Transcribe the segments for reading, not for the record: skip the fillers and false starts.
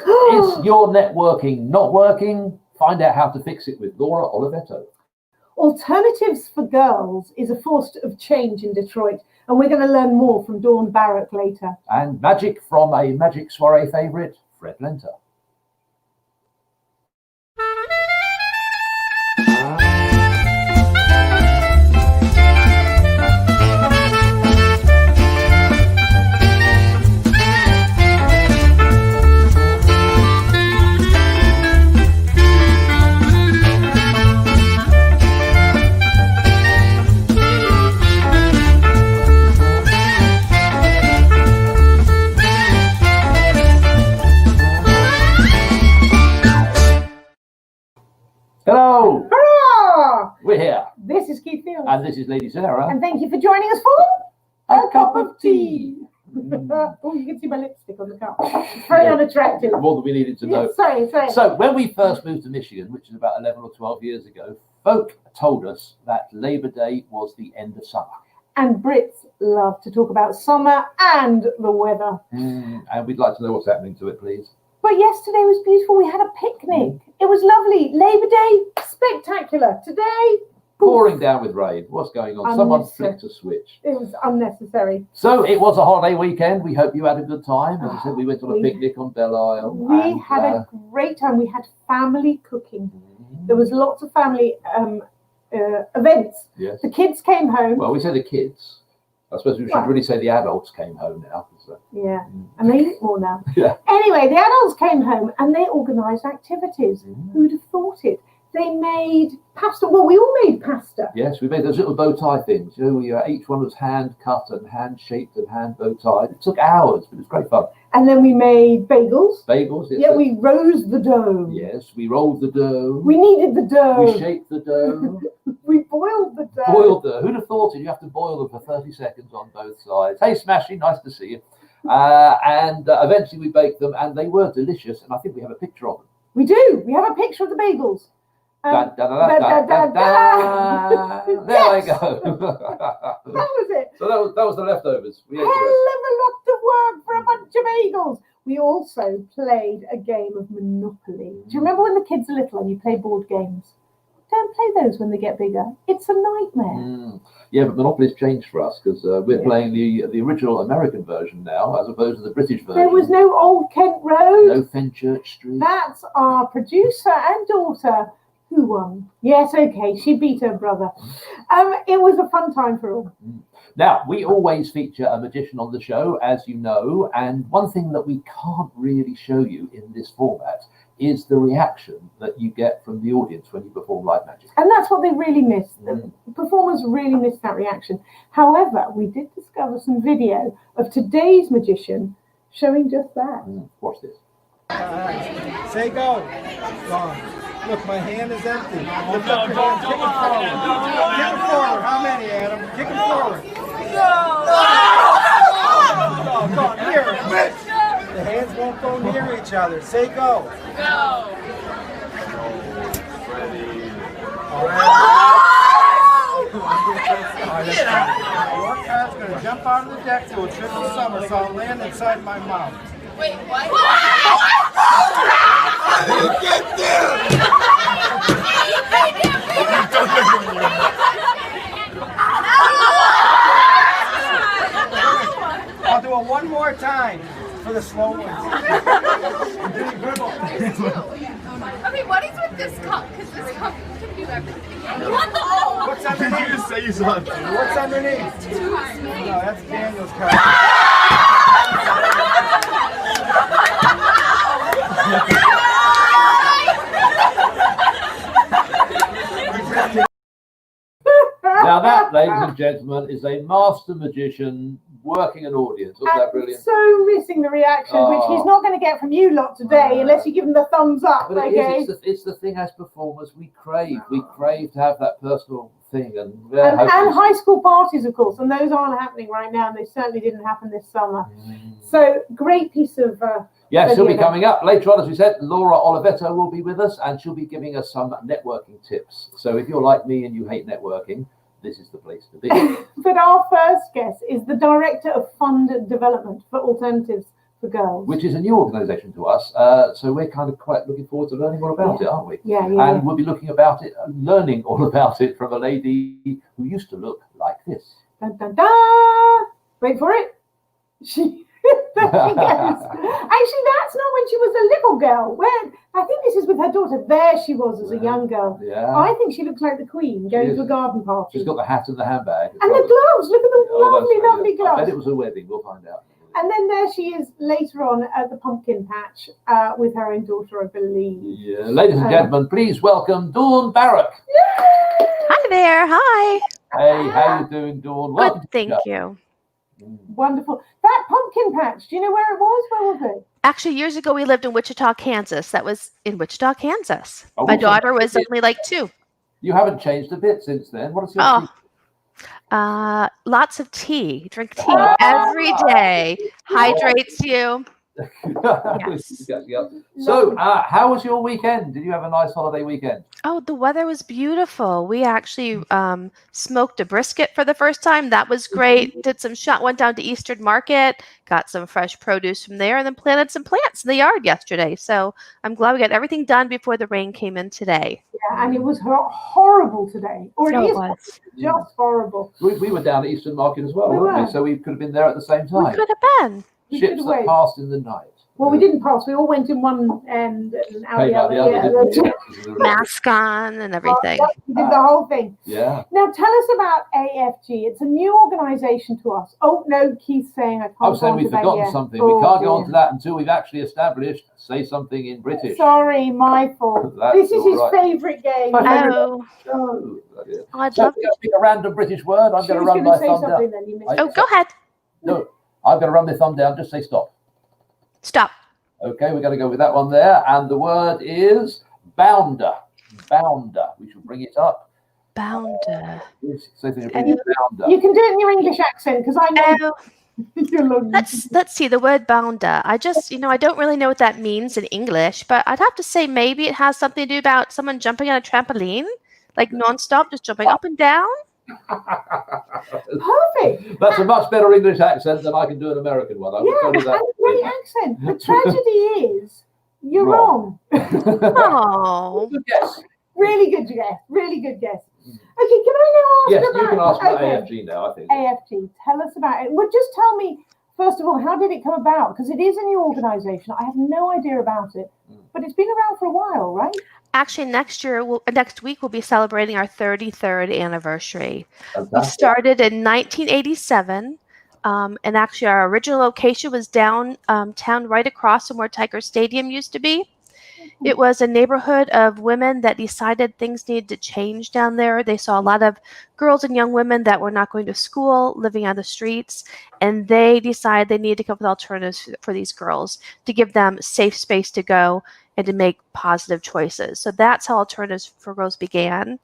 Is your networking not working? Find out how to fix it with Laura Oliveto. Alternatives for Girls is a force of change in Detroit, and we're going to learn more from Dawn Barrack later. And magic from a magic soiree favourite, Fred Lenter. Hello! Hurrah! We're here. This is Keith Fields. And this is Lady Sarah. And thank you for joining us for A cup of tea. Oh, you can see my lipstick on the cup. It's very unattractive. More than we needed to know. Sorry. So when we first moved to Michigan, which is about 11 or 12 years ago, folk told us that Labor Day was the end of summer. And Brits love to talk about summer and the weather. And we'd like to know what's happening to it, please. But yesterday was beautiful. We had a picnic. It was lovely. Labor Day, spectacular. Today, pouring down with rain. What's going on? Someone flicked a switch. It was unnecessary. So it was a holiday weekend. We hope you had a good time. As I said, we went on a picnic on Belle Isle. We had a great time. We had family cooking. There was lots of family events. Yes. The kids came home. Well, we said the kids. I suppose we should really say the adults came home now. Yeah, and they eat more now. Yeah. Anyway, the adults came home and they organised activities. Who'd have thought it? They made pasta. Well, we all made pasta. Yes, we made those little bow tie things. You know, each one was hand cut and hand shaped and hand bow tied. It took hours, but it was great fun. And then we made bagels. Bagels. Yes. Yeah, we rose the dough. Yes, we rolled the dough. We kneaded the dough. We shaped the dough. We boiled the dough. Boiled the. Who'd have thought it? You have to boil them for 30 seconds on both sides. Hey, Smashy, nice to see you. And eventually we baked them, and they were delicious. And I think we have a picture of them. We do. We have a picture of the bagels. There they go. That was it. So that was the leftovers. We ate Hell of a lot of work for a bunch of bagels. We also played a game of Monopoly. Do you remember when the kids are little and you play board games? Don't play those when they get bigger. It's a nightmare. Yeah, but Monopoly's changed for us because we're playing the original American version now as opposed to the British version. There was no Old Kent Road. No Fenchurch Street. That's our producer and daughter who won. Yes, okay, she beat her brother. It was a fun time for all. Now, we always feature a magician on the show, as you know, and one thing that we can't really show you in this format is the reaction that you get from the audience when you perform live magic. And that's what they really miss. The performers really miss that reaction. However, we did discover some video of today's magician showing just that. Watch this. Say go. Gone. Look, my hand is empty. Lift up your hand, kick it forward. Kick it forward. How many, Adam? Kick it forward. Go on, here. The hands won't go near each other. Say go. Go. All right. One guy's going to jump out of the deck, do a triple somersault, land inside my mouth. Wait, what? Get there! I'll do it one more time for the slow ones. Okay, what is with this cup? Because this cup can do everything. What the? Oh. What's underneath? Did you just say you saw it? What's underneath? No, that's Daniel's cup. Now that, ladies and gentlemen, is a master magician working an audience. Wasn't that brilliant? So missing the reaction, which he's not going to get from you lot today, unless you give him the thumbs up. But it's the thing as performers we crave. We crave to have that personal thing. And high school parties, of course, and those aren't happening right now, and they certainly didn't happen this summer. So great piece of... Yes, she'll be coming up later on, as we said. Laura Oliveto will be with us, and she'll be giving us some networking tips. So if you're like me and you hate networking, this is the place to be. But our first guest is the Director of Fund Development for Alternatives for girls. which is a new organisation to us. So we're kind of quite looking forward to learning all about it, aren't we? Yeah. And we'll be learning all about it from a lady who used to look like this. Dun, dun, dun. Wait for it. There she goes. Actually, that's not when she was a little girl. I think this is with her daughter. There she was as a young girl. Yeah. I think she looks like the Queen going to a garden party. She's got the hat and the handbag. And the gloves. Look at the lovely I gloves. bet it was a wedding. We'll find out. And then there she is later on at the pumpkin patch with her own daughter, I believe. Yeah, ladies and gentlemen, please welcome Dawn Barrack. Hi there. Hi. Hey, how you doing, Dawn? Welcome Good, thank you. Wonderful. That pumpkin patch, do you know where it was? Where was it? Actually, years ago, we lived in Wichita, Kansas. That was in Wichita, Kansas. Oh, My daughter was only like 2. You haven't changed a bit since then. What is your Lots of tea. Drink tea every day. Hydrates you. Yes. Yep. So, how was your weekend? Did you have a nice holiday weekend? Oh, the weather was beautiful. We actually smoked a brisket for the first time. That was great. Did some went down to Eastern Market, got some fresh produce from there, and then planted some plants in the yard yesterday. So I'm glad we got everything done before the rain came in today. Yeah, and it was horrible today. Or So it it is was. just horrible. We were down at Eastern Market as well, We weren't were. we? So we could have been there at the same We time. could have been. We Ships could've that waited. passed in the night. Well, we didn't pass. We all went in one end and out Came the out other. the other, Yeah, didn't we? Mask on and everything. we did the whole thing. Yeah. Now, tell us about AFG. It's a new organisation to us. Oh, no, Keith's saying I can't I'm go saying on we've to that forgotten yet. something. Oh, We can't go on dear. to that until we've actually established say something in British. Sorry, my fault. That's This is his all right. favourite game. My favourite- Oh, Oh, I'd so love I'm going to pick a random British word. I'm She going to was run going my to say thumb something down. then. You missed Oh, it. go ahead. No, I'm going to run my thumb down. Just say stop. Stop. Okay, we're going to go with that one there. And the word is bounder. Bounder. We should bring it up. Bounder. Say something in bounder. You can do it in your English accent because I know Oh, you're long. let's see the word bounder. I just, I don't really know what that means in English, but I'd have to say maybe it has something to do about someone jumping on a trampoline, like nonstop, just jumping up and down. Perfect. That's a much better English accent than I can do an American one. I will Yeah, tell you and that. a great accent. The tragedy is you're Wrong. wrong. Oh, Good guess. Really good guess. Really good guess. Okay, can I now ask Yes, about you can ask about okay. AFG now, I think. AFG? Tell us about it. Well, just tell me, first of all, how did it come about? Because it is a new organisation. I have no idea about it. But it's been around for a while, right? actually, next week we'll be celebrating our 33rd anniversary. We Fantastic. started in 1987. And actually, our original location was downtown, right across from where Tiger Stadium used to be. It was a neighborhood of women that decided things needed to change down there. They saw a lot of girls and young women that were not going to school, living on the streets, and they decided they needed to come up with alternatives for these girls to give them safe space to go and to make positive choices. So that's how Alternatives for Girls began.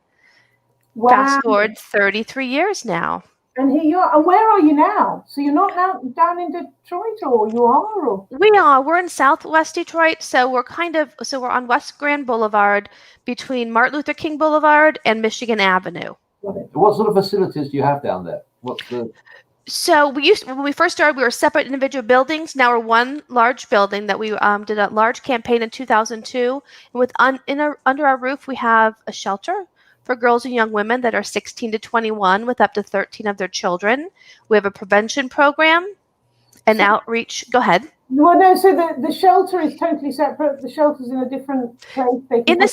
Wow. Fast forward 33 years now. And here you are. And where are you now? So you're not now down in Detroit, or you are? Or? We are. We're in Southwest Detroit, so we're we're on West Grand Boulevard between Martin Luther King Boulevard and Michigan Avenue. What sort of facilities do you have down there? What's the... So when we first started, we were separate individual buildings. Now we're one large building that we did a large campaign in 2002. And under our roof, we have a shelter for girls and young women that are 16 to 21 with up to 13 of their children. We have a prevention program and outreach. Go ahead. Well, no, so the shelter is totally separate. The shelter's in a different place. In the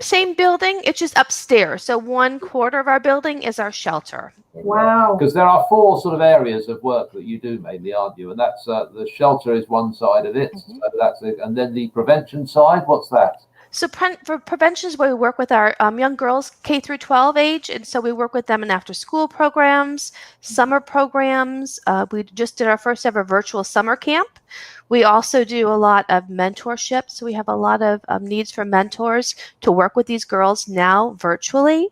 same building, it's just upstairs. So 1/4 of our building is our shelter. Wow. Because there are 4 sort of areas of work that you do mainly, aren't you? And that's the shelter is one side of it. Mm-hmm. So that's it. And then the prevention side, what's that? So for prevention is where we work with our young girls K through 12 age, and so we work with them in after school programs, summer programs. We just did our first ever virtual summer camp. We also do a lot of mentorship, so we have a lot of needs for mentors to work with these girls now virtually.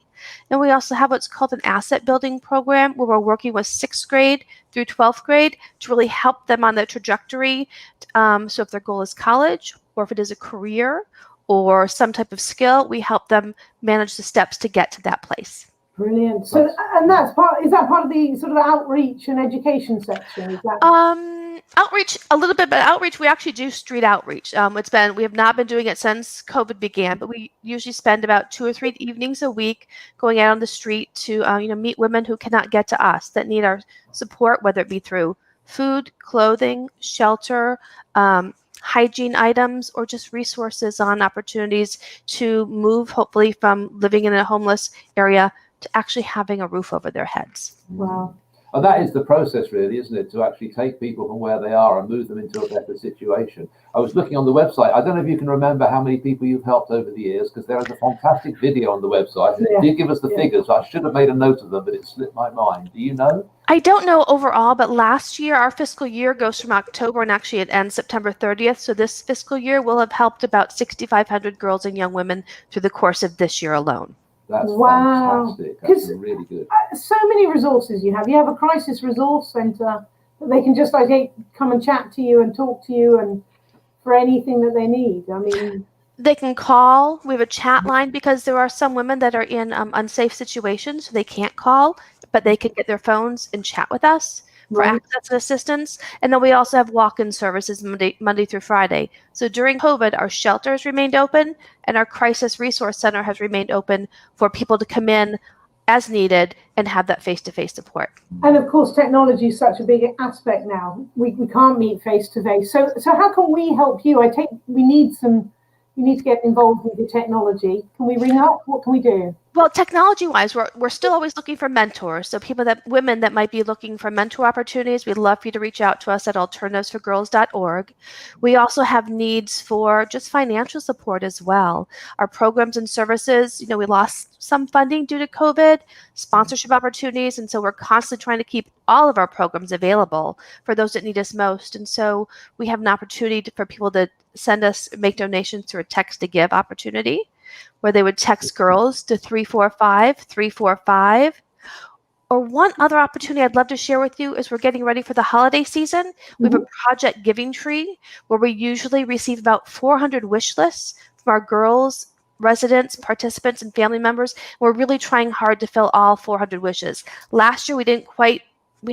And we also have what's called an asset building program where we're working with 6th grade through 12th grade to really help them on the trajectory. So if their goal is college or if it is a career or some type of skill, we help them manage the steps to get to that place. Brilliant. So, and is that part of the sort of outreach and education section? Is that? Outreach a little bit, but outreach we actually do street outreach. We have not been doing it since COVID began, but we usually spend about 2 or 3 evenings a week going out on the street to meet women who cannot get to us, that need our support, whether it be through food, clothing, shelter, hygiene items, or just resources on opportunities to move, hopefully, from living in a homeless area to actually having a roof over their heads. Wow. And that is the process, really, isn't it? To actually take people from where they are and move them into a better situation. I was looking on the website. I don't know if you can remember how many people you've helped over the years, because there is a fantastic video on the website. Yeah. It did give us the figures. I should have made a note of them, but it slipped my mind. Do you know? I don't know overall, but last year, our fiscal year goes from October, and actually it ends September 30th. So this fiscal year will have helped about 6,500 girls and young women through the course of this year alone. That's Wow. fantastic. That's really good. So many resources you have. You have a crisis resource centre that they can just come and chat to you and talk to you and for anything that they need. I mean, they can call. We have a chat line because there are some women that are in unsafe situations, so they can't call, but they can get their phones and chat with us for access and assistance. And then we also have walk-in services Monday through Friday. So during COVID, our shelters remained open and our crisis resource center has remained open for people to come in as needed and have that face-to-face support. And of course, technology is such a big aspect now. We can't meet face-to-face. So how can we help you? You need to get involved with the technology. Can we ring up? What can we do? Well, technology-wise, we're still always looking for mentors. So women that might be looking for mentor opportunities, we'd love for you to reach out to us at alternativesforgirls.org. We also have needs for just financial support as well. Our programs and services, we lost some funding due to COVID, sponsorship opportunities, and so we're constantly trying to keep all of our programs available for those that need us most. And so we have an opportunity for people to make donations through a text to give opportunity, where they would text girls to 345-345. Or one other opportunity I'd love to share with you is we're getting ready for the holiday season. We have a project giving tree where we usually receive about 400 wish lists from our girls, residents, participants, and family members. We're really trying hard to fill all 400 wishes. Last year, we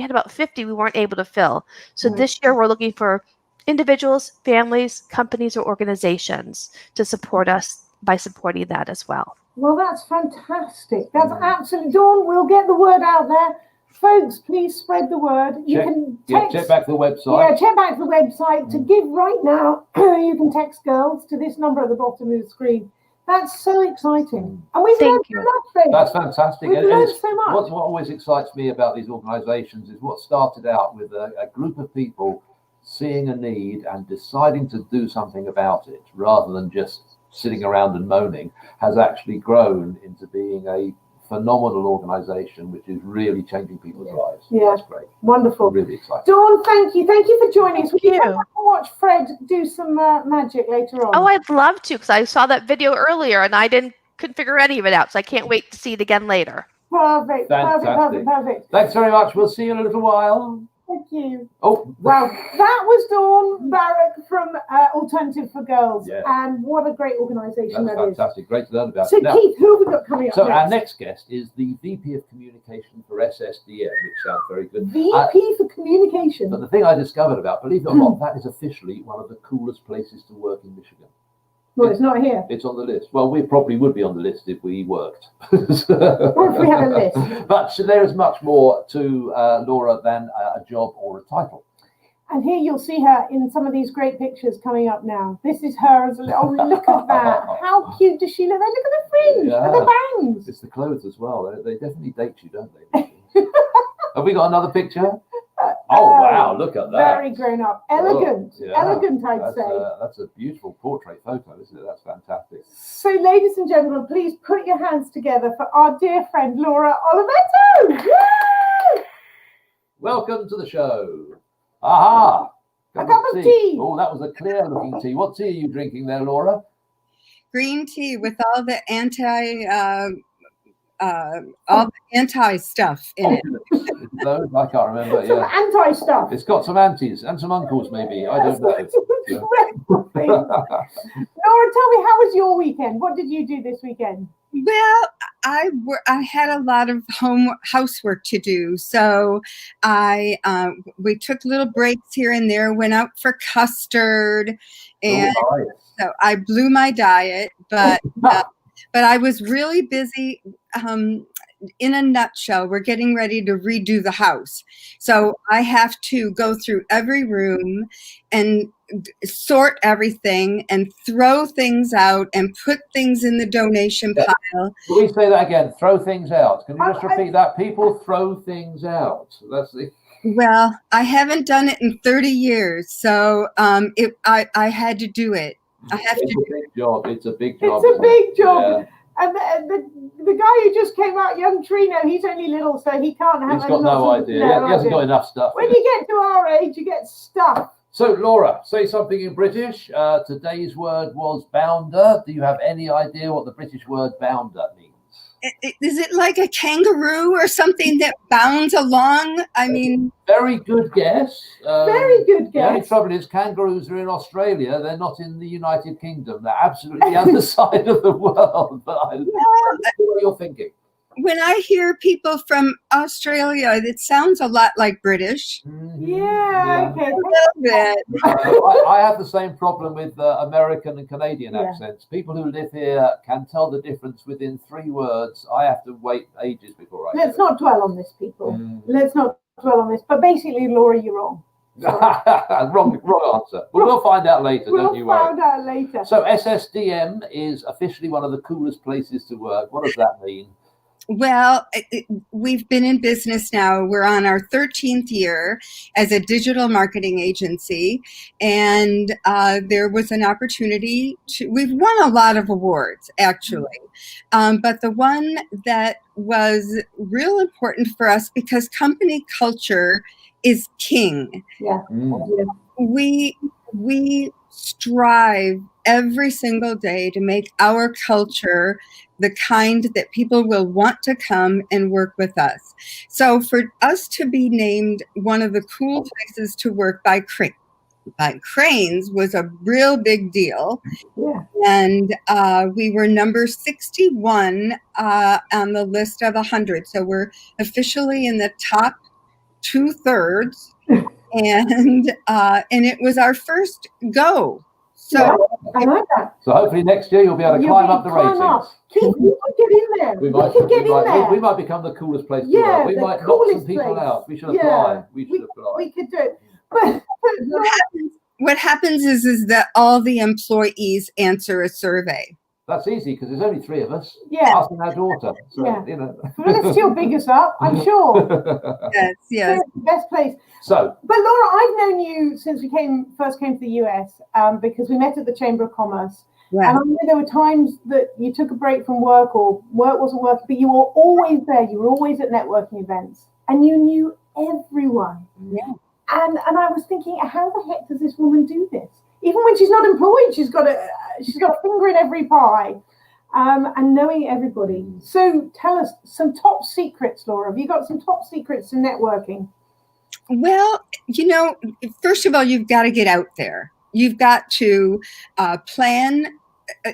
had about 50 we weren't able to fill. So this year, we're looking for individuals, families, companies, or organizations to support us by supporting that as well. Well, that's fantastic. That's absolutely, Dawn, we'll get the word out there. Folks, please spread the word. You can text. Check back the website. Yeah, check back the website. To give right now, you can text girls to this number at the bottom of the screen. That's so exciting. And we've learned so much, Fred. That's fantastic. We've learned so much. What always excites me about these organisations is what started out with a group of people seeing a need and deciding to do something about it, rather than just sitting around and moaning, has actually grown into being a phenomenal organisation which is really changing people's lives. Yeah, that's great. Wonderful. Really exciting. Dawn, thank you for joining us. Will you come back and watch Fred do some magic later on? Oh, I'd love to, because I saw that video earlier and I couldn't figure any of it out, so I can't wait to see it again later. Perfect. Thanks very much. We'll see you in a little while. Thank you. Oh, wow. That was Dawn Barrack from Alternative for Girls. Yeah. And what a great organisation that is. Fantastic. Great to learn about. So, Keith, who have we got coming up next? Our next guest is the VP of Communication for SSDM, which sounds very good. VP for Communication. But the thing I discovered about, believe it or not, that is officially one of the coolest places to work in Michigan. Well, it's not here. It's on the list. Well, we probably would be on the list if we worked. Or if we had a list. But there is much more to Laura than a job or a title. And here you'll see her in some of these great pictures coming up now. This is her as a little, look at that. How cute does she look? Look at the fringe and the bangs. It's the clothes as well. They definitely date you, don't they? Have we got another picture? Oh, wow, look at that. Very grown up. Elegant. Elegant, I'd say. That's a beautiful portrait photo, isn't it? That's fantastic. So, ladies and gentlemen, please put your hands together for our dear friend, Laura Oliveto. Woo! Welcome to the show. Aha! A cup of tea. Oh, that was a clear-looking tea. What tea are you drinking there, Laura? Green tea with all the anti stuff in it. Those? I can't remember. Some anti stuff. It's got some antis and some uncles, maybe. I don't know. Laura, tell me, how was your weekend? What did you do this weekend? Well, I had a lot of housework to do, so we took little breaks here and there. Went out for custard, and Oh, so I blew my diet, but I was really busy. In a nutshell, we're getting ready to redo the house, so I have to go through every room and sort everything and throw things out and put things in the donation pile. Can we say that again? Throw things out. Can you just repeat that? People throw things out. That's the. Well, I haven't done it in 30 years, so I had to do it. I have It's to. a big job. It's a big job. It's a big job. Yeah. And the guy who just came out, young Trino, he's only little, so he can't have. He's got no idea. He hasn't got enough stuff. When you get to our age, you get stuff. So, Laura, say something in British. Today's word was bounder. Do you have any idea what the British word bounder means? Is it like a kangaroo or something that bounds along? I mean, very good guess. Very good The only guess. trouble is kangaroos are in Australia. They're not in the United Kingdom. They're absolutely the other side of the world. But I know what you're thinking. when I hear people from Australia, it sounds a lot like British. Yeah, okay. A little bit. I have the same problem with American and Canadian Yeah. accents. People who live here can tell the difference within 3 words. I have to wait ages before I Let's do it. not dwell on this, people. Mm. Let's not dwell on this. But basically, Laura, you're wrong. wrong answer. But we'll find out later, don't We'll you worry. find out later. So SSDM is officially one of the coolest places to work. What does that mean? Well, we've been in business now. We're on our 13th year as a digital marketing agency. And there was an opportunity we've won a lot of awards, actually. But the one that was real important for us, because company culture is king. Yeah. Mm. We strive every single day to make our culture the kind that people will want to come and work with us. So for us to be named one of the cool places to work by Cranes was a real big deal. Yeah. And we were number 61 on the list of 100. So we're officially in the top 2/3. And it was our first go. So Yeah, I like that. So hopefully next year you'll be able to climb up the ratings. Keith, we could get in there. We We might become the coolest place to Yeah, work. We the might knock coolest some people place. out. We should Yeah. apply. We should apply. We could do it. But what happens is that all the employees answer a survey. That's easy because there's only 3 of us. yeah, Us and our daughter. So, Yeah. you know. well, let's still big us up, I'm sure. Yes. It's the best place. So, But Laura, I've known you since we first came to the US because we met at the Chamber of Commerce. Yeah. And I know there were times that you took a break from work or work wasn't working, but you were always there. You were always at networking events and you knew everyone. Yeah. And I was thinking, how the heck does this woman do this? Even when she's not employed, she's got a finger in every pie, and knowing everybody. So tell us some top secrets, Laura. Have you got some top secrets to networking? Well, first of all, you've got to get out there. You've got to plan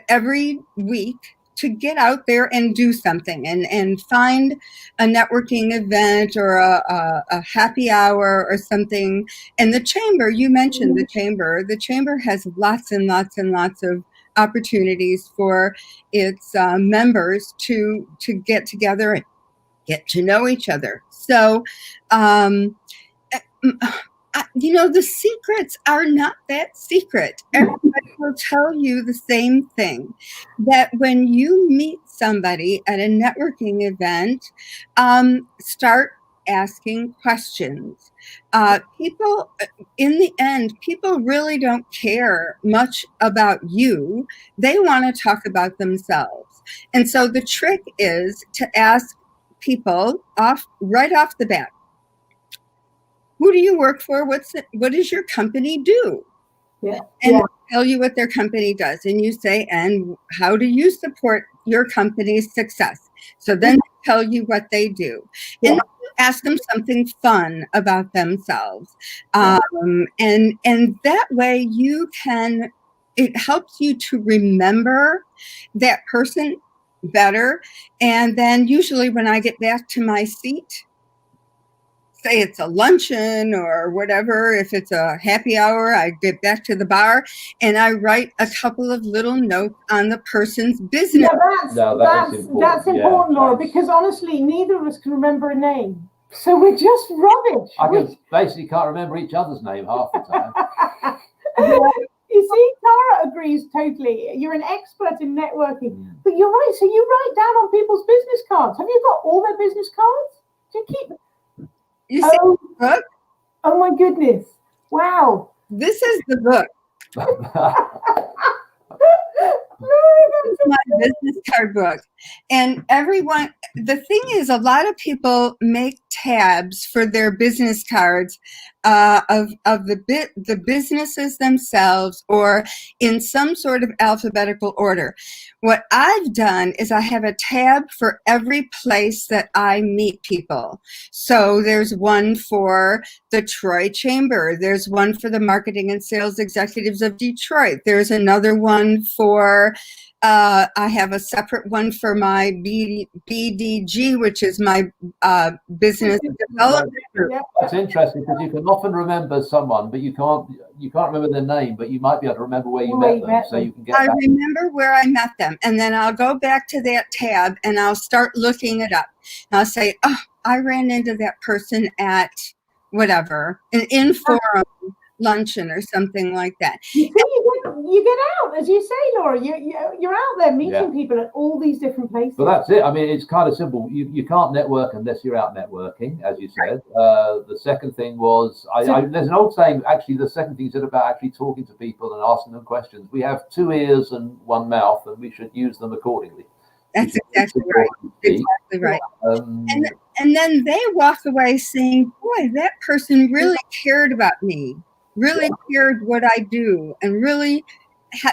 every week to get out there and do something and find a networking event or a happy hour or something. And the chamber, you mentioned the chamber has lots and lots and lots of opportunities for its members to get together and get to know each other. So, the secrets are not that secret. Everybody will tell you the same thing, that when you meet somebody at a networking event, start asking questions. People, in the end, people really don't care much about you. They want to talk about themselves. And so the trick is to ask people right off the bat, who do you work for? What does your company do? Yeah. And tell you what their company does. And you say, and how do you support your company's success? So then they tell you what they do. Yeah. And then you ask them something fun about themselves. And that way it helps you to remember that person better. And then usually when I get back to my seat, say it's a luncheon or whatever, if it's a happy hour, I get back to the bar and I write a couple of little notes on the person's business. Yeah, that's important, Laura, because honestly, neither of us can remember a name. So we're just rubbish. Basically can't remember each other's name half the time. You see, Tara agrees totally. You're an expert in networking. But you're right. So you write down on people's business cards. Have you got all their business cards? Do you keep... You see the book? Oh my goodness. Wow. This is the book. This is my business card book. And everyone, the thing is, a lot of people make tabs for their business cards of the businesses themselves or in some sort of alphabetical order. What I've done is I have a tab for every place that I meet people. So there's one for the Troy Chamber. There's one for the Marketing and Sales Executives of Detroit. There's another one for I have a separate one for my BDG, which is my business development group. That's interesting because you can often remember someone, but you can't remember their name, but you might be able to remember where you met them. So you can get. I remember where I met them, and then I'll go back to that tab and I'll start looking it up. And I'll say, oh, I ran into that person at whatever, an Inforum luncheon or something like that. You get out, as you say, Laura. You're out there meeting people at all these different places. But that's it. I mean, it's kind of simple. You can't network unless you're out networking, as you said. The second thing was, there's an old saying, actually, the second thing you said about actually talking to people and asking them questions. We have 2 ears and 1 mouth, and we should use them accordingly. That's exactly right. Exactly right. And then they walk away saying, boy, that person really cared about me, really cared what I do, and really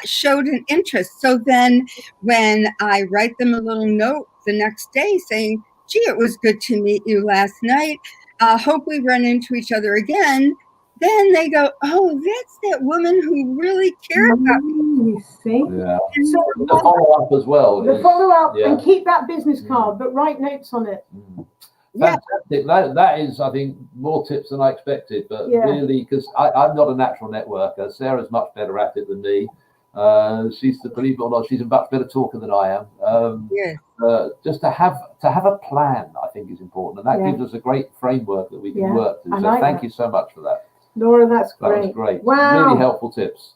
showed an interest. So then when I write them a little note the next day saying, gee, it was good to meet you last night. Hope we run into each other again. Then they go, oh, that's that woman who really cared about me. You see? Yeah. And so the follow-up as well. The follow-up and keep that business card, but write notes on it. Fantastic. That is, I think, more tips than I expected. But really, because I'm not a natural networker. Sarah's much better at it than me. Believe it or not, she's a much better talker than I am. Just to have a plan, I think, is important, and that gives us a great framework that we can work to. So thank you so much for that, Laura. That's great. That was great. Wow. Really helpful tips.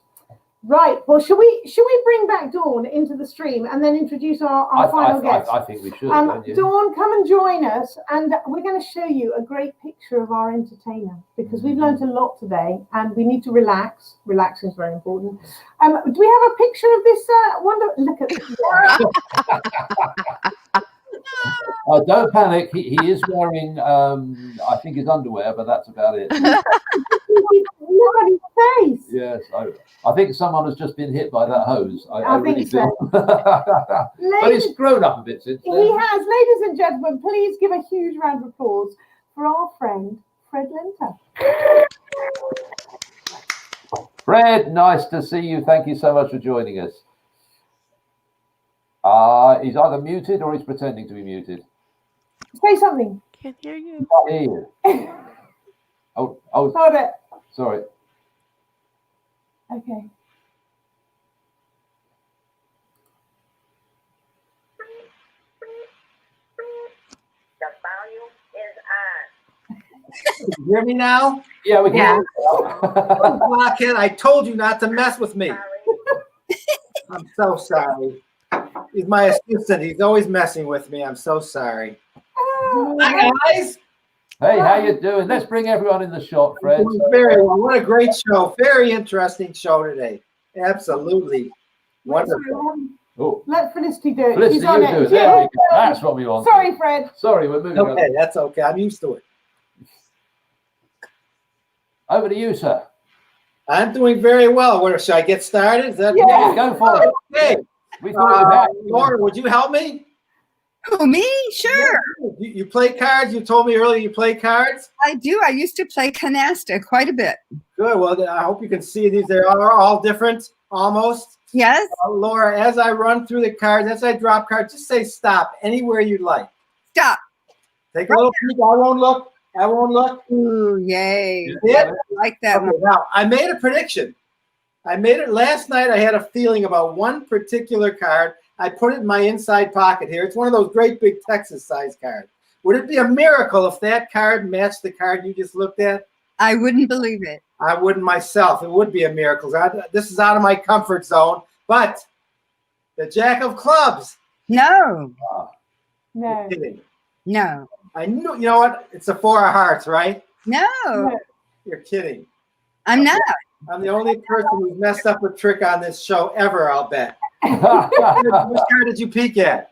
Right. Well, should we bring back Dawn into the stream and then introduce our final guest? I think we should. Dawn, come and join us, and we're going to show you a great picture of our entertainer because we've learned a lot today, and we need to relax. Relaxing is very important. Do we have a picture of this wonder? Look at this. Don't panic. He is wearing, I think, his underwear, but that's about it. Look at his face. Yes, I think someone has just been hit by that hose. I think really so. But he's grown up a bit since then. He has. Ladies and gentlemen, please give a huge round of applause for our friend, Fred Lenter. Fred, nice to see you. Thank you so much for joining us. He's either muted or he's pretending to be muted. Say something. Can't hear you. Can't hear you. Oh, hold it. Sorry. Okay. The volume is on. Can you hear me now? Yeah, we can. Blockhead, I told you not to mess with me. I'm so sorry. He's my assistant. He's always messing with me. I'm so sorry. Hi, guys. Hey, how you doing? Let's bring everyone in the shot, Fred. What a great show. Very interesting show today. Absolutely wonderful. Oh. Let Felicity do it. Felicity, She's on you it. do it. There we go. That's what we want. Sorry, Fred. Sorry, we're moving on. Okay, that's okay. I'm used to it. Over to you, sir. I'm doing very well. Should I get started? Is that go for it. Okay. Laura, would you help me? Oh, me? Sure. You play cards? You told me earlier you play cards? I do. I used to play canasta quite a bit. Good. Well, I hope you can see these. They are all different. almost. Yes. Laura, as I run through the cards, as I drop cards, just say stop anywhere you'd like. Stop. Take a little peek. I won't look. I won't look. Ooh, yay. Yeah. I like that Okay, one. now, I made a prediction. I made it last night. I had a feeling about one particular card. I put it in my inside pocket here. It's one of those great big Texas size cards. Would it be a miracle if that card matched the card you just looked at? I wouldn't believe it. I wouldn't myself. It would be a miracle. This is out of my comfort zone. But the Jack of Clubs. No. No. Kidding. No. I knew. You know what? It's a 4 of hearts, right? No. You're kidding. I'm not. I'm the only person who's messed up a trick on this show ever, I'll bet. Which card did you peek at?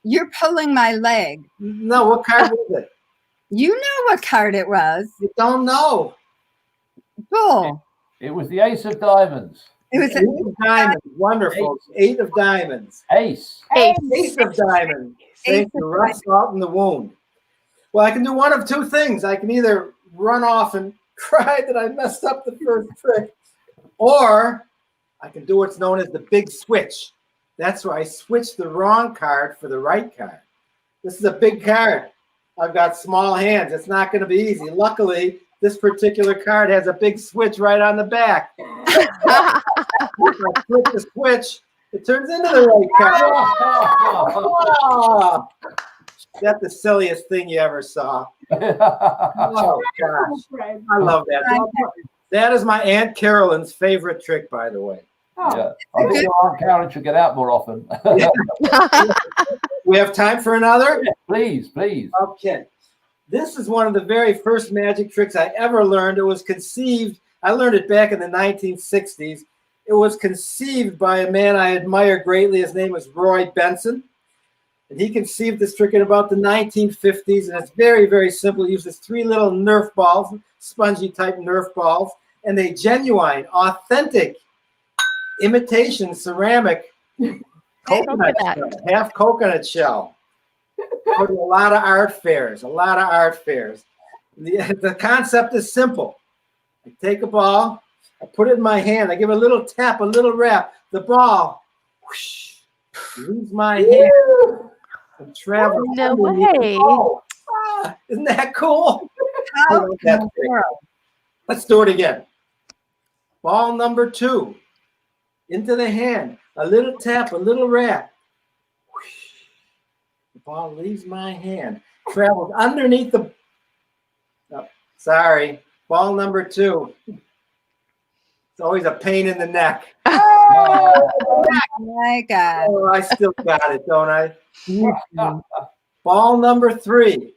You're pulling my leg. No, what card was it? You know what card it was. You don't know. Bull. It was the Ace of Diamonds. It was Eight of Diamonds. Wonderful. 8 of Diamonds. Ace. Ace of Diamonds. Thank you. Rub salt in the wound. Well, I can do one of two things. I can either run off and cry that I messed up the first trick, or I can do what's known as the big switch. That's where I switch the wrong card for the right card. This is a big card. I've got small hands. It's not going to be easy. Luckily, this particular card has a big switch right on the back. If I flip the switch, it turns into the right card. Oh, that's the silliest thing you ever saw. Oh, gosh. I love that. That is my Aunt Carolyn's favorite trick, by the way. Yeah. I think your Aunt Karen should get out more often. We have time for another? Yeah, please, please. Okay. This is one of the very first magic tricks I ever learned. It was conceived, I learned it back in the 1960s. It was conceived by a man I admire greatly. His name was Roy Benson. And he conceived this trick in about the 1950s. And it's very, very simple. It uses 3 little Nerf balls, spongy type Nerf balls, and a genuine, authentic, imitation ceramic coconut shell, half coconut shell. Go to a lot of art fairs, The concept is simple. I take a ball, I put it in my hand, I give it a little tap, a little rap. The ball whoosh, leaves my hand and travels. No way. Isn't that cool? How in the world? Let's do it again. Ball number 2. Into the hand. A little tap, a little rap. The ball leaves my hand. Travels underneath the... Oh, sorry. Ball number 2. It's always a pain in the neck. Oh my God. Oh, I still got it, don't I? Ball number 3.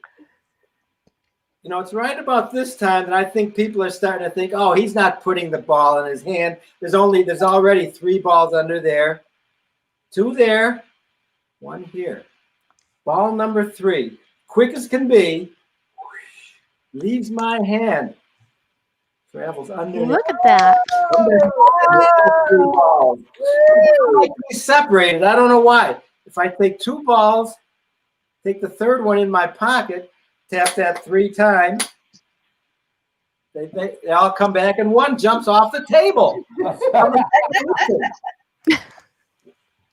You know, it's right about this time that I think people are starting to think, oh, he's not putting the ball in his hand. There's already 3 balls under there. 2 there. 1 here. Ball number 3. Quick as can be. Leaves my hand. Travels under. Look at that. They separated. I don't know why. If I take 2 balls, take the third one in my pocket, tap that 3 times, they all come back and 1 jumps off the table.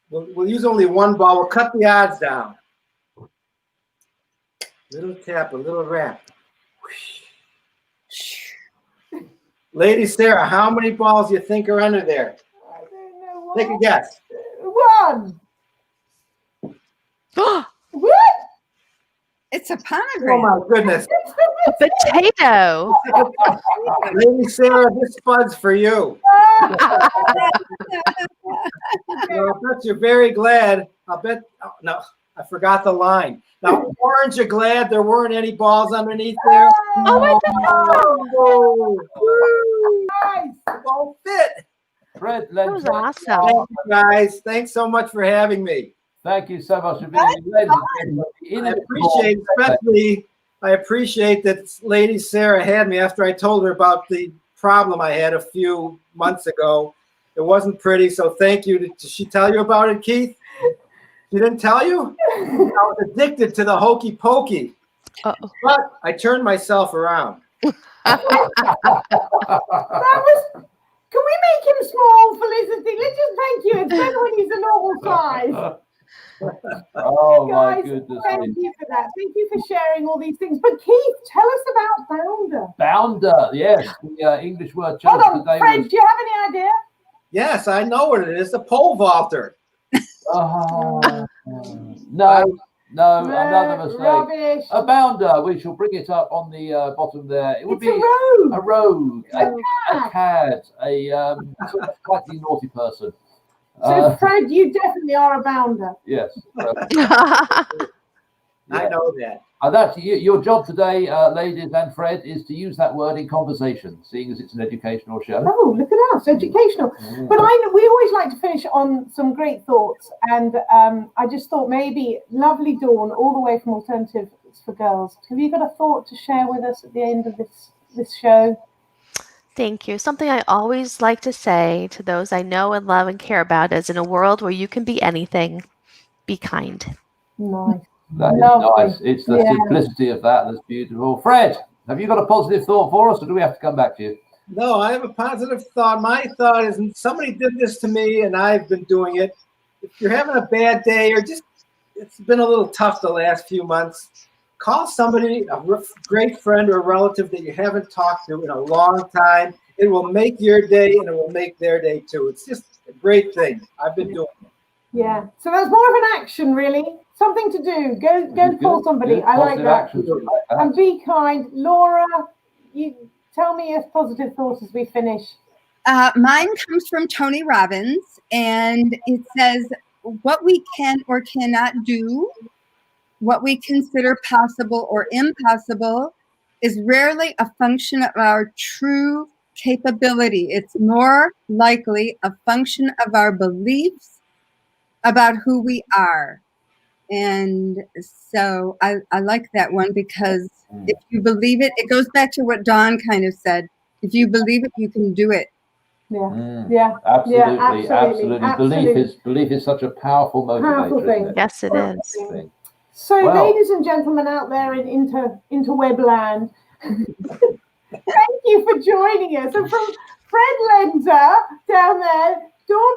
We'll use only 1 ball. We'll cut the odds down. Little tap, a little rap. Lady Sarah, how many balls do you think are under there? I don't know. Take a guess. 1. What? It's a Oh pomegranate. my goodness. Potato. Lady Sarah, this spud's for you. I'll bet you're very glad. No, I forgot the line. Now, aren't you glad there weren't any balls underneath there? Oh my God. Nice. It won't fit. Fred That was Lenter. awesome. Thank you, guys. Thanks so much for having me. Thank you so much for being here. I appreciate that Lady Sarah had me after I told her about the problem I had a few months ago. It wasn't pretty, so thank you. Did she tell you about it, Keith? She didn't tell you? I was addicted to the hokey pokey. Uh-oh. But I turned myself around. That was. Can we make him smaller? Oh, Felicity, let's just thank you. It's better when he's a normal size. Oh my Guys, goodness thank me. you for that. Thank you for sharing all these things. But Keith, tell us about Bounder. Bounder, yes, the English word chosen Hold on, today Fred, was. do you have any idea? Yes, I know what it is. The pole vaulter. Oh, no, another mistake. Rubbish. A bounder. We shall bring it up on the bottom there. It would It's be a rogue. a cad, a sort of slightly naughty person. So, Fred, you definitely are a Bounder. Yes. I know that. And that's your job today, ladies and Fred, is to use that word in conversation, seeing as it's an educational show. Oh, look at us, educational. But we always like to finish on some great thoughts. And I just thought maybe lovely Dawn, all the way from Alternatives for Girls. Have you got a thought to share with us at the end of this show? Thank you. Something I always like to say to those I know and love and care about is in a world where you can be anything, be kind. Nice. That is nice. It's the simplicity of that that's beautiful. Fred, have you got a positive thought for us, or do we have to come back to you? No, I have a positive thought. My thought is somebody did this to me, and I've been doing it. If you're having a bad day or just it's been a little tough the last few months, call somebody, a great friend or a relative that you haven't talked to in a long time. It will make your day, and it will make their day too. It's just a great thing. I've been doing it. Yeah. So that's more of an action, really. Something to do. Go and call somebody. Good I like that. actions. And be kind. Laura, you tell me a positive thought as we finish. Mine comes from Tony Robbins, and it says, what we can or cannot do, what we consider possible or impossible, is rarely a function of our true capability. It's more likely a function of our beliefs about who we are. And so I like that one, because if you believe it, it goes back to what Dawn kind of said. If you believe it, you can do it. Yeah. Absolutely. Belief is such a powerful motivator. Powerful thing. Isn't it? Yes, it is. So, Well, ladies and gentlemen out there in interweb land, thank you for joining us. And from Fred Lenter down there, Dawn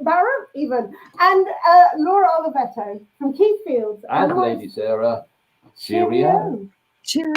Barrack even, and Laura Oliveto from Keith Fields. and Lady Sarah, cheerio. Cheerio.